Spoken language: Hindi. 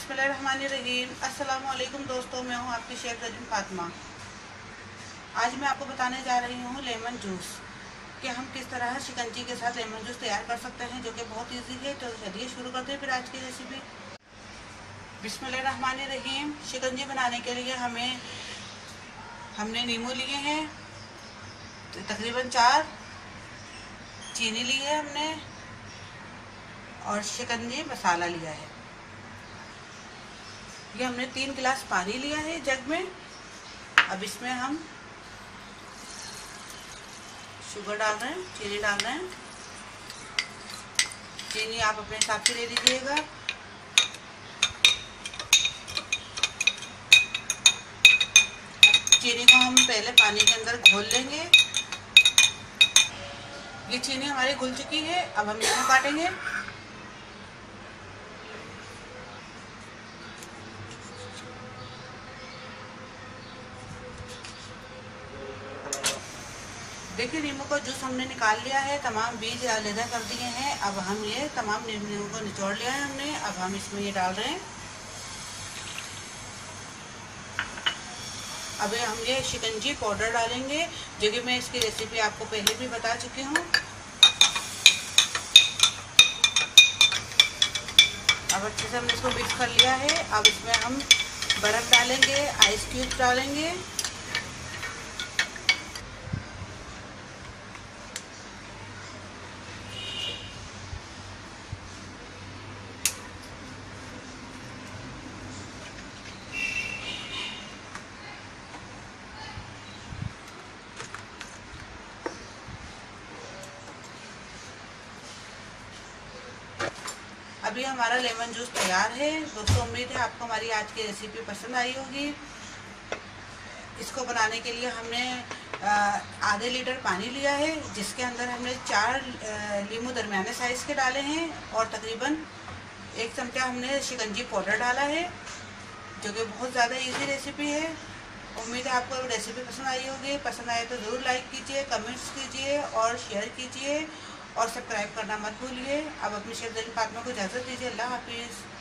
बिस्मिल्लाहिर्रहमानिर्रहीम। अस्सलाम वालेकुम दोस्तों, मैं हूं आपकी शेफ रजीम फातिमा। आज मैं आपको बताने जा रही हूं लेमन जूस कि हम किस तरह शिकंजी के साथ लेमन जूस तैयार कर सकते हैं, जो कि बहुत इजी है। तो चलिए शुरू करते हैं फिर आज की रेसिपी। बिस्मिल्लाहिर्रहमानिर्रहीम। शिकंजी बनाने के लिए हमने नींबू लिए हैं, तो तकरीबन 4 चीनी ली है हमने, और शिकंजी मसाला लिया है। ये हमने 3 गिलास पानी लिया है जग में। अब इसमें हम शुगर डाल रहे हैं, चीनी डाल रहे हैं। चीनी आप अपने हिसाब से ले लीजिएगा। चीनी को हम पहले पानी के अंदर घोल लेंगे। ये चीनी हमारी घुल चुकी है। अब हम नींबू काटेंगे। देखिए, नींबू का जूस हमने निकाल लिया है, तमाम बीज अलग कर दिए हैं। अब हम ये तमाम नींबू को निचोड़ लिया है हमने। अब हम इसमें ये डाल रहे हैं। अब हम ये शिकंजी पाउडर डालेंगे, जो कि मैं इसकी रेसिपी आपको पहले भी बता चुकी हूँ। अब अच्छे से हमने इसको मिक्स कर लिया है। अब इसमें हम बर्फ़ डालेंगे, आइस क्यूब डालेंगे। अभी हमारा लेमन जूस तैयार है। दोस्तों, उम्मीद है आपको हमारी आज की रेसिपी पसंद आई होगी। इसको बनाने के लिए हमने आधे लीटर पानी लिया है, जिसके अंदर हमने 4 नींबू दरमियाने साइज़ के डाले हैं, और तकरीबन 1 चमचा हमने शिकंजी पाउडर डाला है, जो कि बहुत ज़्यादा इजी रेसिपी है। उम्मीद है आपको रेसिपी पसंद आई होगी। पसंद आए तो ज़रूर लाइक कीजिए, कमेंट्स कीजिए और शेयर कीजिए, और सब्सक्राइब करना मत भूलिए। अब अपनी शेफ रजीम फातिमा को इजाज़त दीजिए। अल्लाह हाफिज़।